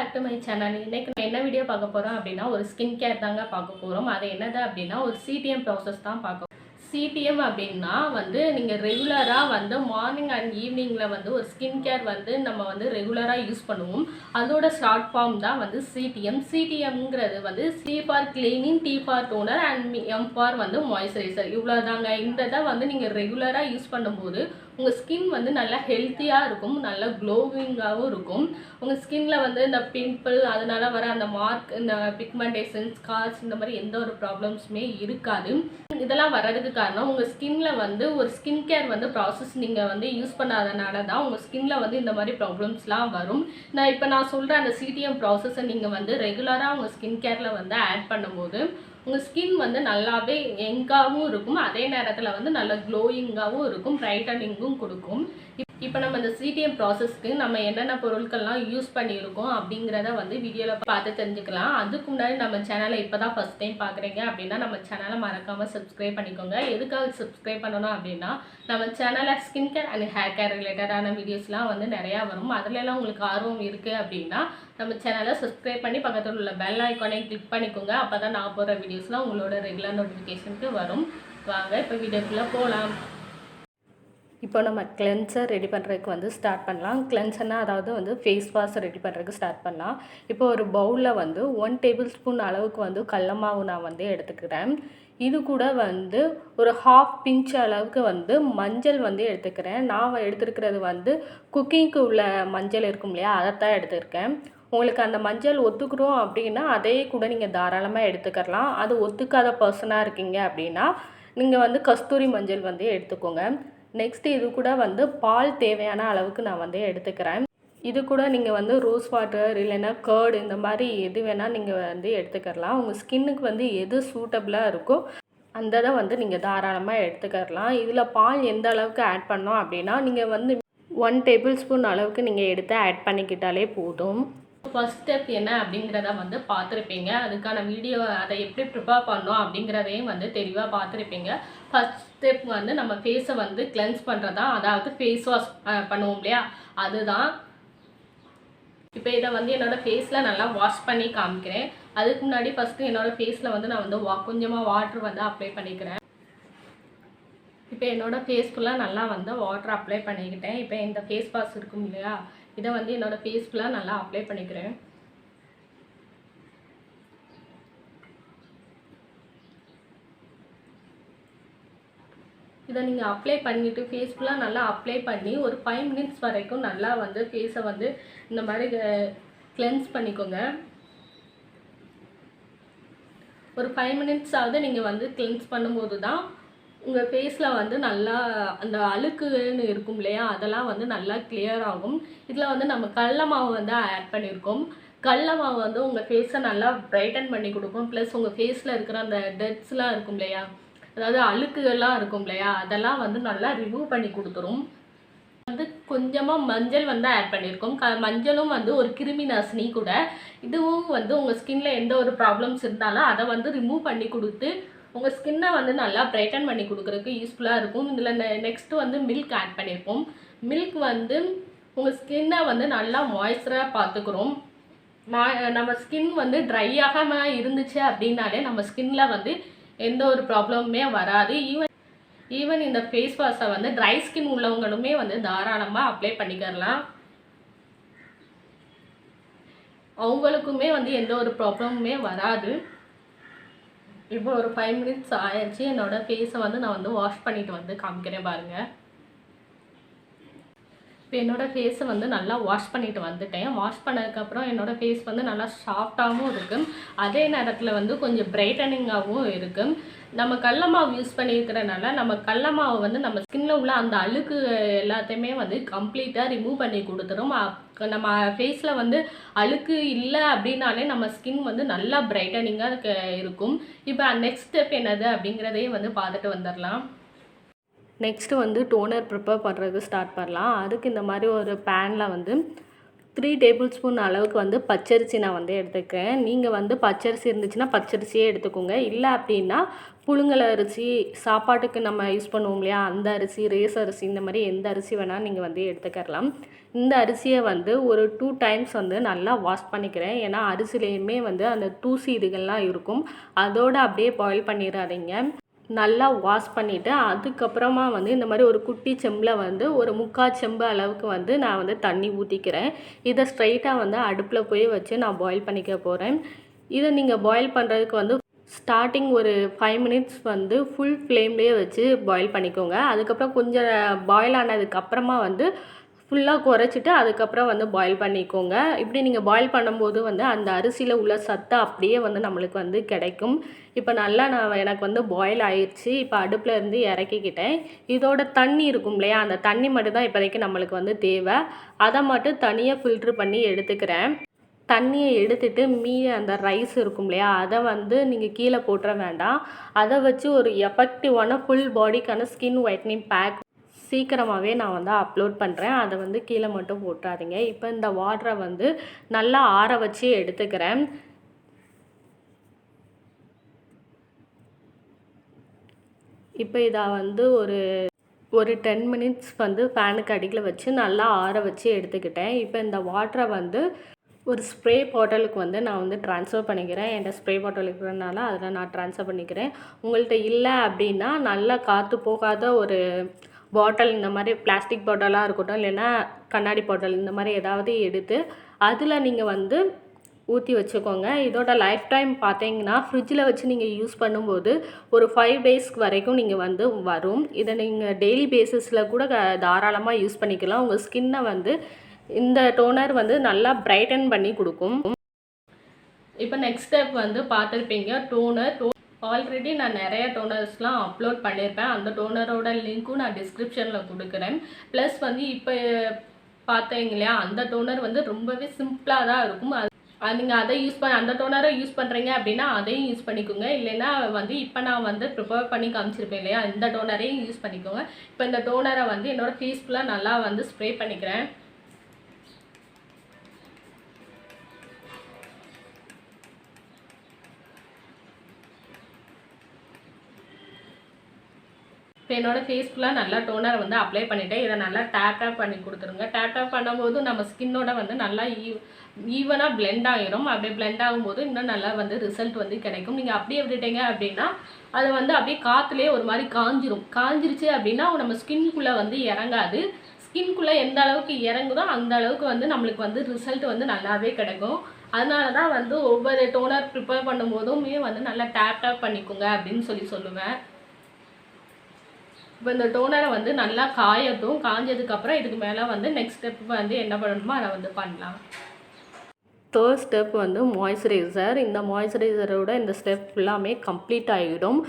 Back to my channel. இன்னைக்கு நான் என்ன வீடியோ பார்க்க போகிறோம் அப்படின்னா ஒரு ஸ்கின் கேர் தாங்க பார்க்க போகிறோம். அது என்னது அப்படின்னா ஒரு சிடிஎம் ப்ராசஸ் தான் பார்க்க. சிடிஎம் அப்படின்னா நீங்கள் ரெகுலராக மார்னிங் அண்ட் ஈவினிங்கில் ஒரு ஸ்கின் கேர் நம்ம ரெகுலராக யூஸ் பண்ணுவோம். அதோட ஷார்ட் ஃபார்ம் தான் சிடிஎம். சிடிஎம்ங்கிறது C for cleaning, T for toner and M for moisturiser. இவ்வளோ தாங்க. இந்த தான் நீங்கள் ரெகுலராக யூஸ் பண்ணும்போது உங்கள் ஸ்கின் நல்லா ஹெல்த்தியாக இருக்கும், நல்லா க்ளோவிங்காகவும் இருக்கும். உங்கள் ஸ்கின்னில் இந்த பிம்பிள் அதனால வர அந்த மார்க், இந்த பிக்மெண்டேஷன், ஸ்கார்ஸ் இந்த மாதிரி எந்த ஒரு ப்ராப்ளம்ஸுமே இருக்காது. இதெல்லாம் வர்றதுக்கு காரணம் உங்கள் ஸ்கின்னில் ஒரு ஸ்கின் கேர் ப்ராசஸ் நீங்கள் யூஸ் பண்ணாதனால தான் உங்கள் ஸ்கின்னில் இந்த மாதிரி ப்ராப்ளம்ஸ்லாம் வரும். இப்போ நான் சொல்கிற அந்த சிடிஎம் ப்ராசஸை நீங்கள் ரெகுலராக உங்கள் ஸ்கின் கேரில் ஆட் பண்ணும்போது உங்கள் ஸ்கின் நல்லாவே யங்காகவும் இருக்கும், அதே நேரத்தில் நல்லா க்ளோயிங்காகவும் இருக்கும், பிரைட்டனிங்கும் கொடுக்கும். இப்போ நம்ம இந்த சிடிஎம் ப்ராசஸ்க்கு நம்ம என்னென்ன பொருட்கள்லாம் யூஸ் பண்ணியிருக்கோம் அப்படிங்கிறத வீடியோவில் பார்த்து தெரிஞ்சுக்கலாம். அதுக்கு முன்னாடி நம்ம சேனலை இப்போ தான் ஃபஸ்ட் டைம் பார்க்குறீங்க அப்படின்னா நம்ம சேனலை மறக்காமல் சப்ஸ்கிரைப் பண்ணிக்கோங்க. எதுக்காக சப்ஸ்கிரைப் பண்ணணும் அப்படின்னா நம்ம சேனலில் skin care and hair care ரிலேட்டடான வீடியோஸ்லாம் நிறையா வரும். அதிலெல்லாம் உங்களுக்கு ஆர்வம் இருக்குது அப்படின்னா நம்ம சேனலை சப்ஸ்கிரைப் பண்ணி பக்கத்தில் உள்ள பெல் ஐக்கானையும் கிளிக் பண்ணிக்கோங்க. அப்போ தான் நான் போகிற வீடியோஸ்லாம் உங்களோட ரெகுலர் நோட்டிஃபிகேஷனுக்கு வரும். வாங்க இப்போ வீடியோக்குள்ளே போகலாம். இப்போ நம்ம கிளென்சர் ரெடி பண்ணுறதுக்கு ஸ்டார்ட் பண்ணலாம். கிளென்சர்னால் அதாவது ஃபேஸ் வாஷ் ரெடி பண்ணுறதுக்கு ஸ்டார்ட் பண்ணலாம். இப்போ ஒரு பவுலில் 1 டேபிள் ஸ்பூன் அளவுக்கு கடல மாவு நான் எடுத்துக்கிறேன். இது கூட ஒரு 1/2 பிஞ்ச் அளவுக்கு மஞ்சள் எடுத்துக்கிறேன். நான் எடுத்துருக்கிறது குக்கிங்க்கு உள்ள மஞ்சள் இருக்கும் இல்லையா, அதைத்தான் எடுத்துருக்கேன். உங்களுக்கு அந்த மஞ்சள் ஒத்துக்கிறோம் அப்படின்னா அதே கூட நீங்கள் தாராளமாக எடுத்துக்கலாம். அது ஒத்துக்காத பர்சனாக இருக்கீங்க அப்படின்னா நீங்கள் கஸ்தூரி மஞ்சள் எடுத்துக்கோங்க. நெக்ஸ்ட்டு இது கூட பால் தேவையான அளவுக்கு நான் எடுத்துக்கிறேன். இது கூட நீங்கள் ரோஸ் வாட்டர் இல்லைன்னா கர்டு இந்த மாதிரி எது வேணால் நீங்கள் எடுத்துக்கலாம். உங்கள் ஸ்கின்னுக்கு எது சூட்டபிளாக இருக்கோ அந்த தான் நீங்கள் தாராளமாக எடுத்துக்கலாம். இதில் பால் எந்த அளவுக்கு ஆட் பண்ணோம் அப்படின்னா நீங்கள் 1 டேபிள் ஸ்பூன் அளவுக்கு நீங்கள் எடுத்து ஆட் பண்ணிக்கிட்டாலே போதும். ஃபர்ஸ்ட் ஸ்டெப் என்ன அப்படிங்கிறத பார்த்துருப்பீங்க. அதுக்கான வீடியோ அதை எப்படி ப்ரிப்பேர் பண்ணோம் அப்படிங்கிறதையும் தெளிவாக பார்த்துருப்பீங்க. ஃபர்ஸ்ட் ஸ்டெப் நம்ம ஃபேஸை கிளென்ஸ் பண்ணுறதா, அதாவது ஃபேஸ் வாஷ் பண்ணுவோம் இல்லையா, அதுதான். இப்போ இதை என்னோடய ஃபேஸில் நல்லா வாஷ் பண்ணி காமிக்கிறேன். அதுக்கு முன்னாடி ஃபஸ்ட்டு என்னோடய ஃபேஸில் நான் கொஞ்சமாக வாட்டர் அப்ளை பண்ணிக்கிறேன். இப்போ என்னோடய ஃபேஸ் ஃபுல்லாக நல்லா வாட்டர் அப்ளை பண்ணிக்கிட்டேன். இப்போ இந்த ஃபேஸ் வாஷ் இருக்கும் இல்லையா, இதை என்னோடய ஃபேஸ் ஃபுல்லாக நல்லா அப்ளை பண்ணிக்கிறேன். இதை நீங்கள் அப்ளை பண்ணிவிட்டு ஃபேஸ் ஃபுல்லாக நல்லா அப்ளை பண்ணி ஒரு 5 மினிட்ஸ் வரைக்கும் நல்லா ஃபேஸை இந்த மாதிரி கிளென்ஸ் பண்ணிக்கோங்க. ஒரு 5 மினிட்ஸ் ஆகுது நீங்கள் கிளென்ஸ் பண்ணும்போது தான் உங்கள் ஃபேஸில் நல்லா அந்த அழுக்குன்னு இருக்கும் இல்லையா, அதெல்லாம் நல்லா கிளியர் ஆகும். இதில் நம்ம கடல மாவு ஆட் பண்ணியிருக்கோம். கடல மாவு உங்கள் ஃபேஸை நல்லா பிரைட்டன் பண்ணி கொடுக்கும். ப்ளஸ் உங்கள் ஃபேஸில் இருக்கிற அந்த டெட்ஸ்லாம் இருக்கும் இல்லையா, அதாவது அழுக்குகள்லாம் இருக்கும் இல்லையா, அதெல்லாம் நல்லா ரிமூவ் பண்ணி கொடுத்துரும். கொஞ்சமாக மஞ்சள் ஆட் பண்ணியிருக்கோம். மஞ்சளும் ஒரு கிருமி நாசினி கூட. இதுவும் உங்கள் ஸ்கின்னில் எந்த ஒரு ப்ராப்ளம்ஸ் இருந்தாலும் அதை ரிமூவ் பண்ணி கொடுத்து உங்கள் ஸ்கின்னை நல்லா பிரைட்டன் பண்ணி கொடுக்குறதுக்கு யூஸ்ஃபுல்லாக இருக்கும். இதில் நெக்ஸ்ட்டு மில்க் ஆட் பண்ணியிருப்போம். மில்க் உங்கள் ஸ்கின்னை நல்லா மாய்ஸ்சராக பார்த்துக்கிறோம். நம்ம ஸ்கின் ட்ரை ஆகாமல் இருந்துச்சு அப்படின்னாலே நம்ம ஸ்கின்னில் எந்த ஒரு ப்ராப்ளமுமே வராது. ஈவன் இந்த ஃபேஸ் வாஷை ட்ரை ஸ்கின் உள்ளவங்களுமே தாராளமாக அப்ளை பண்ணிக்கலாம். அவங்களுக்குமே எந்த ஒரு ப்ராப்ளமுமே வராது. இப்போ ஒரு 5 மினிட்ஸ் ஆயிடுச்சு. என்னோடய ஃபேஸை நான் வாஷ் பண்ணிவிட்டு காமிக்கிறேன் பாருங்கள். இப்போ என்னோடய ஃபேஸை நல்லா வாஷ் பண்ணிவிட்டு வந்துட்டேன். வாஷ் பண்ணதுக்கப்புறம் என்னோடய ஃபேஸ் நல்லா சாஃப்டாகவும் இருக்குது, அதே நேரத்தில் கொஞ்சம் பிரைட்டனிங்காகவும் இருக்குது. நம்ம கடல மாவு யூஸ் பண்ணியிருக்கிறனால நம்ம கடல மாவு நம்ம ஸ்கின்னில் உள்ள அந்த அழுக்கு எல்லாத்தையுமே கம்ப்ளீட்டாக ரிமூவ் பண்ணி கொடுத்துரும். நம்ம ஃபேஸில் அழுக்கு இல்லை அப்படின்னாலே நம்ம ஸ்கின் நல்லா பிரைட்டனிங்காக இருக்கும். இப்போ நெக்ஸ்ட் ஸ்டெப் என்னது அப்படிங்கிறதையும் பார்த்துட்டு வந்துடலாம். நெக்ஸ்ட்டு டோனர் ப்ரிப்பேர் பண்ணுறது ஸ்டார்ட் பண்ணலாம். அதுக்கு இந்த மாதிரி ஒரு பேனில் 3 டேபிள் ஸ்பூன் அளவுக்கு வந்து பச்சரிசி நான் வந்து எடுத்துக்கிறேன். நீங்கள் வந்து பச்சரிசி இருந்துச்சுன்னா பச்சரிசியே எடுத்துக்கோங்க. இல்லை அப்படின்னா புழுங்கல் அரிசி, சாப்பாட்டுக்கு நம்ம யூஸ் பண்ணுவோம் இல்லையா, அந்த அரிசி, ரேஸ் அரிசி, இந்த மாதிரி எந்த அரிசி வேணால் நீங்கள் வந்து எடுத்துக்கலாம். இந்த அரிசியை வந்து ஒரு 2 டைம்ஸ் வந்து நல்லா வாஷ் பண்ணிக்கிறேன். ஏன்னா அரிசிலேயுமே வந்து அந்த தூசி இதுகள்லாம் இருக்கும். அதோடு அப்படியே பாயில் பண்ணிடாதீங்க. நல்லா வாஷ் பண்ணிவிட்டு அதுக்கப்புறமா வந்து இந்த மாதிரி ஒரு குட்டி செம்பில் வந்து ஒரு 3/4 செம்பு அளவுக்கு வந்து நான் வந்து தண்ணி ஊற்றிக்கிறேன். இதை ஸ்ட்ரைட்டாக வந்து அடுப்பில் போய் வச்சு நான் பாயில் பண்ணிக்க போகிறேன். இதை நீங்கள் பாயில் பண்ணுறதுக்கு வந்து ஸ்டார்டிங் ஒரு 5 மினிட்ஸ் வந்து ஃபுல் ஃப்ளேம்லேயே வச்சு பாயில் பண்ணிக்கோங்க. அதுக்கப்புறம் கொஞ்சம் பாயில் ஆனதுக்கப்புறமா வந்து ஃபுல்லாக குறைச்சிட்டு அதுக்கப்புறம் வந்து பாயில் பண்ணிக்கோங்க. இப்படி நீங்கள் பாயில் பண்ணும்போது வந்து அந்த அரிசியில் உள்ள சத்து அப்படியே வந்து நம்மளுக்கு வந்து கிடைக்கும். இப்போ நல்லா எனக்கு வந்து பாயில் ஆயிடுச்சு. இப்போ அடுப்பில் இருந்து இறக்கிக்கிட்டேன். இதோட தண்ணி இருக்கும் இல்லையா, அந்த தண்ணி மட்டும் தான் இப்போதைக்கு நம்மளுக்கு வந்து தேவை. அதை மட்டும் தனியாக ஃபில்ட்ரு பண்ணி எடுத்துக்கிறேன். தண்ணியை எடுத்துட்டு மீதி அந்த ரைஸ் இருக்கும் இல்லையா, அதை வந்து நீங்கள் கீழே போட்டுற வேண்டாம். அதை வச்சு ஒரு எஃபெக்டிவான ஃபுல் பாடிக்கான ஸ்கின் ஒயிட்னிங் பேக் சீக்கிரமாகவே நான் வந்து அப்லோட் பண்ணுறேன். அதை வந்து கீழே மட்டும் போட்டுறாதீங்க. இப்போ இந்த வாட்டரை வந்து நல்லா ஆற வச்சு எடுத்துக்கிறேன். இப்போ இதை வந்து ஒரு 10 மினிட்ஸ் வந்து ஃபேனுக்கு அடியில் வச்சு நல்லா ஆற வச்சு எடுத்துக்கிட்டேன். இப்போ இந்த வாட்டரை வந்து ஒரு ஸ்ப்ரே பாட்டிலுக்கு வந்து நான் வந்து ட்ரான்ஸ்ஃபர் பண்ணிக்கிறேன். என்கிட்ட ஸ்ப்ரே பாட்டில் இருக்கிறதுனால அதில் நான் ட்ரான்ஸ்ஃபர் பண்ணிக்கிறேன். உங்கள்கிட்ட இல்லை அப்படின்னா நல்லா காற்று போகாத ஒரு பாட்டில், இந்த மாதிரி பிளாஸ்டிக் பாட்டிலாக இருக்கட்டும், இல்லைன்னா கண்ணாடி பாட்டில், இந்த மாதிரி ஏதாவது எடுத்து அதில் நீங்கள் வந்து ஊற்றி வச்சுக்கோங்க. இதோட லைஃப் டைம் பார்த்தீங்கன்னா ஃப்ரிட்ஜில் வச்சு நீங்கள் யூஸ் பண்ணும்போது ஒரு 5 டேஸ்க்கு வரைக்கும் நீங்கள் வந்து வரும். இதை நீங்கள் டெய்லி பேசிஸில் கூட தாராளமாக யூஸ் பண்ணிக்கலாம். உங்கள் ஸ்கின்னை வந்து இந்த டோனர் வந்து நல்லா பிரைட்டன் பண்ணி கொடுக்கும். இப்போ நெக்ஸ்ட் ஸ்டெப் வந்து பார்த்துருப்பீங்க, டோனர். ஆல்ரெடி நான் நிறைய டோனர்ஸ்லாம் அப்லோட் பண்ணியிருப்பேன். அந்த டோனரோட லிங்க்கும் நான் டிஸ்கிரிப்ஷனில் கொடுக்குறேன். ப்ளஸ் வந்து இப்போ பார்த்தீங்க இல்லையா, அந்த டோனர் வந்து ரொம்பவே சிம்பிளாக தான் இருக்கும். நீங்கள் அதை அந்த டோனரை யூஸ் பண்ணுறீங்க அப்படின்னா அதையும் யூஸ் பண்ணிக்கோங்க. இல்லைன்னா வந்து இப்போ நான் வந்து ப்ரிப்பேர் பண்ணி காமிச்சிருப்பேன் இல்லையா, இந்த டோனரையும் யூஸ் பண்ணிக்கோங்க. இப்போ இந்த டோனரை வந்து என்னோடய ஃபேஸ் ஃபுல்லாக நல்லா வந்து ஸ்ப்ரே பண்ணிக்கிறேன். இப்போ என்னோடய ஃபேஸ் ஃபுல்லாக நல்லா டோனர் வந்து அப்ளை பண்ணிவிட்டேன். இதை நல்லா டேப் பண்ணி கொடுத்துருங்க. டேப் பண்ணும்போது நம்ம ஸ்கின்னோட வந்து நல்லா ஈவனாக பிளெண்ட் ஆகிரும். அப்படியே பிளெண்ட் ஆகும்போது இன்னும் நல்லா வந்து ரிசல்ட் வந்து கிடைக்கும். நீங்கள் அப்படியே விட்டுட்டீங்க அப்படின்னா அது வந்து அப்படியே காற்றுலேயே ஒரு மாதிரி காஞ்சிருச்சு அப்படின்னா நம்ம ஸ்கின்குள்ளே வந்து இறங்காது. ஸ்கின்குள்ளே எந்த அளவுக்கு இறங்குதோ அந்த அளவுக்கு வந்து நம்மளுக்கு வந்து ரிசல்ட் வந்து நல்லாவே கிடைக்கும். அதனால தான் வந்து ஒவ்வொரு டோனர் ப்ரிப்பேர் பண்ணும்போதுமே வந்து நல்லா டேப் பண்ணிக்கோங்க அப்படின்னு சொல்லுவேன். இப்போ இந்த டோனரை வந்து நல்லா காயட்டும். காஞ்சதுக்கப்புறம் இதுக்கு மேலே வந்து நெக்ஸ்ட் ஸ்டெப் வந்து என்ன பண்ணணுமோ அதை வந்து பண்ணலாம். தேர்ட் ஸ்டெப் வந்து மாய்ஸ்சரைசர். இந்த மாய்ஸ்சரைசரோட இந்த ஸ்டெப் ஃபுல்லாமே கம்ப்ளீட் ஆகிடும்.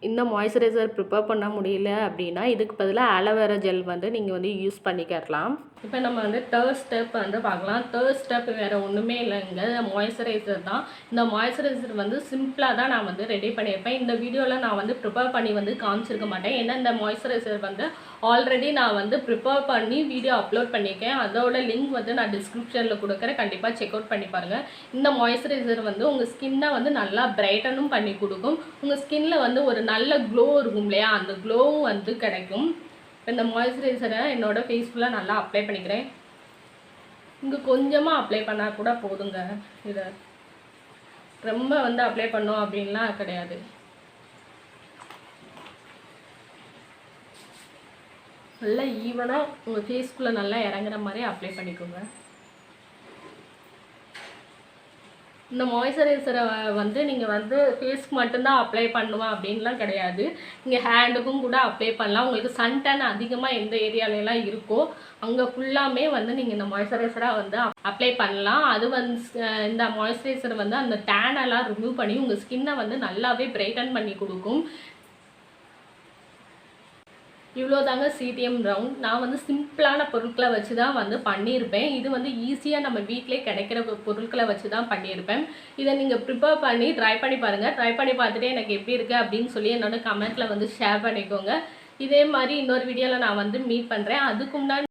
இந்த மாய்ஸ்சரைசர் ப்ரிப்பேர் பண்ண முடியல அப்படின்னா இதுக்கு பதிலாக ஆலோவேரா ஜெல் வந்து நீங்கள் வந்து யூஸ் பண்ணிக்கலாம். இப்போ நம்ம வந்து தேர்ட் ஸ்டெப் வந்து பார்க்கலாம். தேர்ட் ஸ்டெப் வேறு ஒன்றுமே இல்லைங்க, மாய்ஸ்சரைசர் தான். இந்த மாய்ஸ்சரைசர் வந்து சிம்பிளாக தான் நான் வந்து ரெடி பண்ணியிருப்பேன். இந்த வீடியோவில் நான் வந்து ப்ரிப்பேர் பண்ணி வந்து காமிச்சிருக்க மாட்டேன். ஏன்னா இந்த மாய்ஸ்சரைசர் வந்து ஆல்ரெடி நான் வந்து ப்ரிப்பேர் பண்ணி வீடியோ அப்லோட் பண்ணியிருக்கேன். அதோட லிங்க் வந்து நான் டிஸ்கிரிப்ஷனில் கொடுக்குறேன். கண்டிப்பாக செக் அவுட் பண்ணி பாருங்கள். இந்த மாய்ஸ்சரைசர் வந்து உங்கள் ஸ்கின்னை வந்து நல்லா பிரைட்டனும் பண்ணி கொடுக்கும். உங்கள் ஸ்கின்னில் வந்து ஒரு நல்ல க்ளோ இருக்கும் இல்லையா, அந்த க்ளோவும் வந்து கிடைக்கும். இந்த மாய்ஸ்சரைசரை என்னோடய ஃபேஸ் ஃபுல்லாக நல்லா அப்ளை பண்ணிக்கிறேன். இங்கே கொஞ்சமாக அப்ளை பண்ணால் கூட போதுங்க. இதை ரொம்ப வந்து அப்ளை பண்ணோம் அப்படின்லாம் கிடையாது. நல்லா ஈவனாக உங்கள் ஃபேஸ்க்குள்ளே நல்லா இறங்குற மாதிரி அப்ளை பண்ணிக்கோங்க. இந்த மாய்ஸ்சரைசரை வந்து நீங்கள் வந்து ஃபேஸ்க்கு மட்டும்தான் அப்ளை பண்ணுவேன் அப்படின்லாம் கிடையாது. நீங்கள் ஹேண்டுக்கும் கூட அப்ளை பண்ணலாம். உங்களுக்கு சன்டேன் அதிகமாக எந்த ஏரியாலெலாம் இருக்கோ அங்கே ஃபுல்லாமே வந்து நீங்கள் இந்த மாய்ஸ்சரைசராக வந்து அப்ளை பண்ணலாம். அது வந்து இந்த மாய்ஸ்சரைசர் வந்து அந்த டேனெல்லாம் ரிமூவ் பண்ணி உங்கள் ஸ்கின்னை வந்து நல்லாவே பிரைட்டன் பண்ணி கொடுக்கும். இவ்வளோ தாங்க CTM ரவுண்ட். நான் வந்து சிம்பிளான பொருட்களை வச்சு தான் வந்து பண்ணியிருப்பேன். இது வந்து ஈஸியாக நம்ம வீட்டிலே கிடைக்கிற பொருட்களை வச்சு தான் பண்ணியிருப்பேன். இதை நீங்கள் ப்ரிப்பேர் பண்ணி ட்ரை பண்ணி பாருங்கள். ட்ரை பண்ணி பார்த்துட்டு எனக்கு எப்படி இருக்குது அப்படின்னு சொல்லி என்னோட கமெண்ட்டில் வந்து ஷேர் பண்ணிக்கோங்க. இதே மாதிரி இன்னொரு வீடியோவில் நான் வந்து மீட் பண்ணுறேன். அதுக்கு முன்னாடி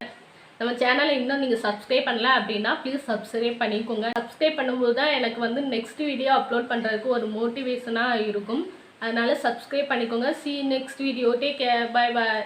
நம்ம சேனலை இன்னும் நீங்கள் சப்ஸ்கிரைப் பண்ணல அப்படின்னா ப்ளீஸ் சப்ஸ்கிரைப் பண்ணிக்கோங்க. சப்ஸ்கிரைப் பண்ணும்போது தான் எனக்கு வந்து நெக்ஸ்ட் வீடியோ அப்லோட் பண்ணுறதுக்கு ஒரு மோட்டிவேஷனாக இருக்கும். அதனால் சப்ஸ்கிரைப் பண்ணிக்கோங்க. See you next video. Take care. Bye bye.